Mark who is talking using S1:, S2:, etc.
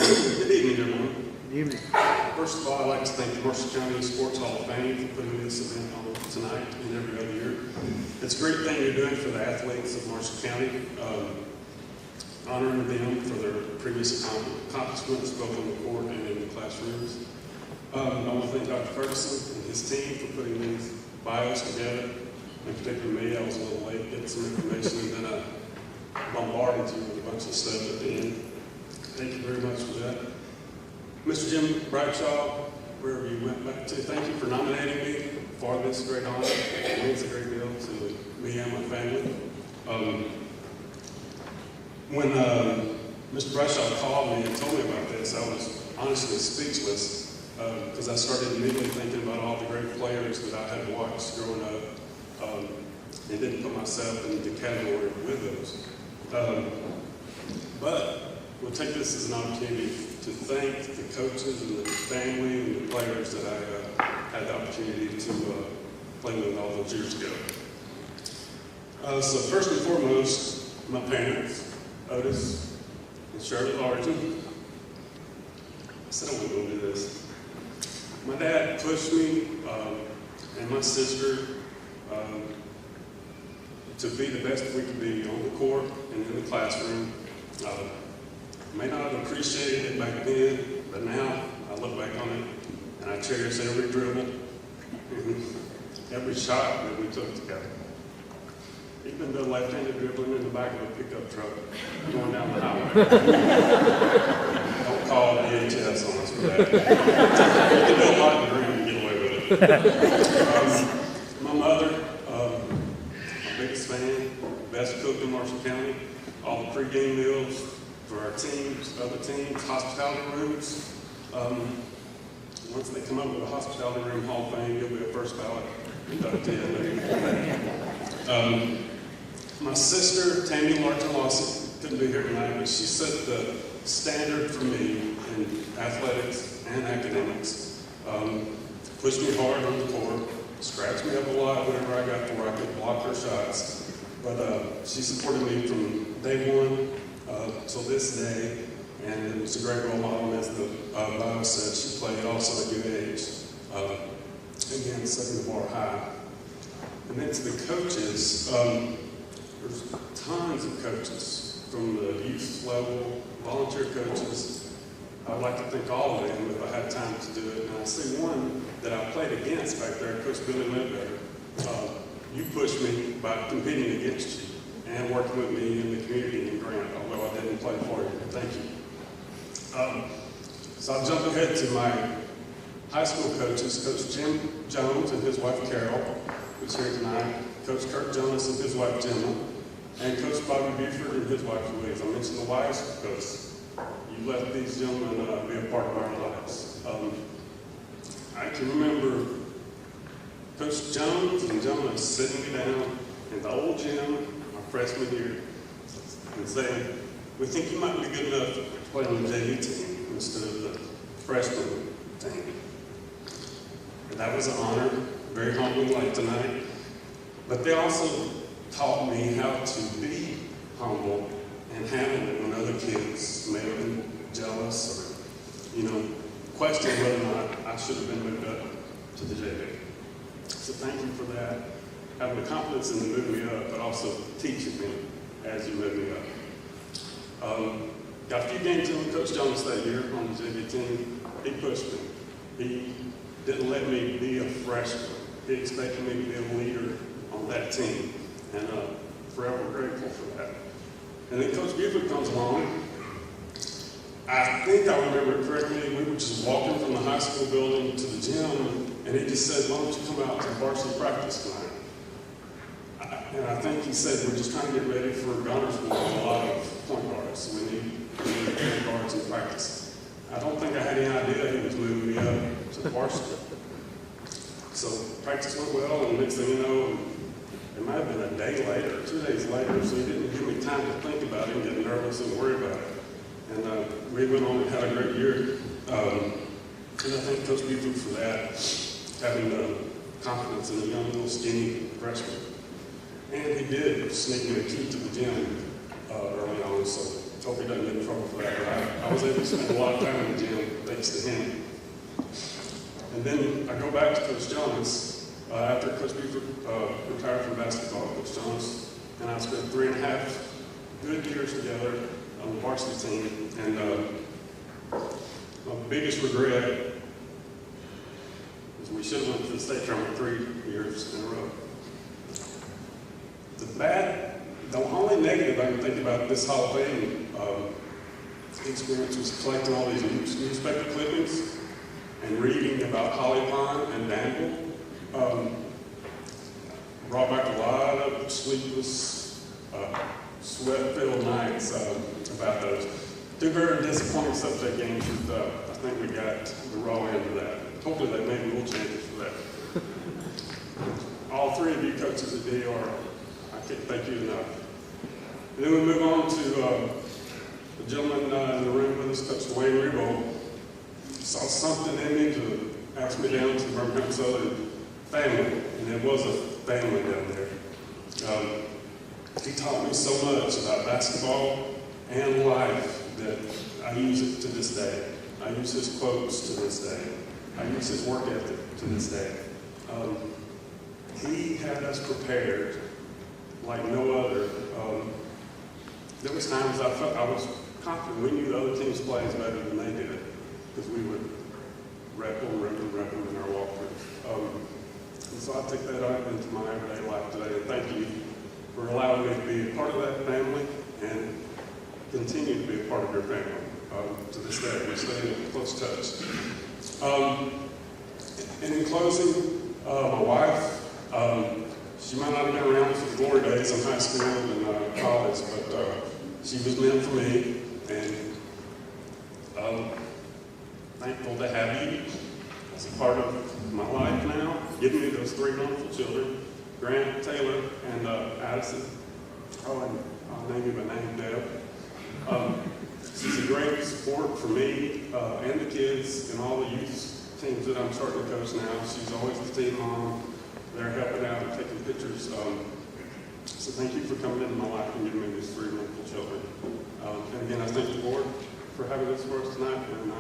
S1: Good evening, everyone.
S2: Good evening.
S1: First of all, I'd like to thank the Marshall County Sports Hall of Fame for putting this event on tonight and every other year. It's a great thing you're doing for the athletes of Marshall County, honoring them for their previous accomplishments, both on the court and in the classrooms. I want to thank Dr. Ferguson and his team for putting these bios together. In particular, me, I was a little late getting some information, and then I bombarded you with a bunch of stuff at the end. Thank you very much for that. Mr. Jim Bradshaw, wherever you went back to, thank you for nominating me for this great honor. It means a great deal to me and my family. When Mr. Bradshaw called me and told me about this, I was honestly speechless because I started immediately thinking about all the great players that I had watched growing up and didn't put myself in the category with those. But we'll take this as an opportunity to thank the coaches and the family and the players that I had the opportunity to play with all those years ago. So first and foremost, my parents, Otis and Shirley Largen. I said I wasn't going to do this. My dad pushed me and my sister to be the best we could be on the court and in the classroom. May not have appreciated it back then, but now I look back on it and I cherish every dribble and every shot that we took together. Even the left-handed dribbling in the back of a pickup truck going down the highway. Don't call DHS on us for that. You can do a lot in the room and get away with it. My mother, my biggest fan, best cook in Marshall County, all the pregame meals for our teams, other teams, hospitality rooms. Once they come up with a hospitality room Hall of Fame, you'll be a first ballot inductee. My sister, Tammy Largen Lawson, couldn't be here tonight, but she set the standard for me in athletics and academics. Pushed me hard on the court, scratched me up a lot whenever I got to where I could block her shots. But she supported me from day one till this day, and it was a great role model. As the bio said, she played also at a good age. Again, setting the bar high. And then to the coaches, there's tons of coaches from the youth level, volunteer coaches. I'd like to thank all of them if I had time to do it. And I see one that I played against back there, Coach Billy Ledbetter. You pushed me by competing against you and working with me in the community in Grant, although I didn't play for you. Thank you. So I'll jump ahead to my high school coaches, Coach Jim Jones and his wife Carol, who's here tonight, Coach Kurt Jonas and his wife Gemma, and Coach Bobby Buford and his wife Louise. I mentioned the wives because you let these gentlemen be a part of our lives. I can remember Coach Jones and Gemma sitting me down in the old gym, my freshman year, and saying, "We think you might be good enough to play on the JV team instead of the freshman team." And that was an honor, very humbling like tonight. But they also taught me how to be humble and handle it when other kids may have been jealous or, question whether or not I should have been moved up to the JV. So thank you for that. Having the confidence in to move me up, but also teaching me as you move me up. Got a few games in with Coach Jones that year on the JV team. He pushed me. He didn't let me be a freshman. He expected me to be a leader on that team, and forever grateful for that. And then Coach Buford comes along. I think I remember correctly, we were just walking from the high school building to the gym, and he just said, "Why don't you come out to varsity practice tonight?" And I think he said, "We're just trying to get ready for Gunnersville with a lot of point guards, so we need point guards in practice." I don't think I had any idea he was moving me up to the varsity. So practice went well, and next thing you know, it might have been a day later, 2 days later, so he didn't give me time to think about it and get nervous and worry about it. And we went on and had a great year. And I thank Coach Buford for that, having the confidence in a young, little skinny freshman. And he did sneak me a key to the gym early on, so hope he doesn't get in trouble for that, but I was able to spend a lot of time in the gym thanks to him. And then I go back to Coach Jones. After Coach B retired from basketball, Coach Jones and I spent 3.5 good years together on the varsity team. And my biggest regret is we should have went to the state tournament 3 years in a row. The only negative I can think about this Hall of Fame experience was collecting all these newspaper clippings and reading about Holly Pond and Danville. Brought back a lot of sleepless, sweat-filled nights about those. 2 very disappointing subject games, but I think we got the raw end of that. Hopefully they maybe will change it for that. All 3 of you coaches at DR, I can't thank you enough. And then we move on to the gentleman in the room with us, Coach Wayne Rebo. Saw something in me to ask me down to the Birmingham Southern family, and there was a family down there. He taught me so much about basketball and life that I use it to this day. I use his quotes to this day. I use his work ethic to this day. He had us prepared like no other. There was times I felt I was confident we knew the other team's plays better than they did, because we would rep them in our walkthroughs. And so I take that out into my everyday life today. And thank you for allowing me to be a part of that family and continue to be a part of your family to this day. We stay in close touch. And in closing, my wife, she might not have been around for the glory days in high school and college, but she was meant for me, and thankful to have you as a part of my life now, giving me those 3 wonderful children, Grant, Taylor, and Addison. Oh, and I'll name you by name, Deb. She's a great support for me and the kids and all the youth teams that I'm starting to coach now. She's always the team mom. They're helping out and taking pictures. So thank you for coming into my life and giving me these 3 wonderful children. And again, I thank the board for having this for us tonight. And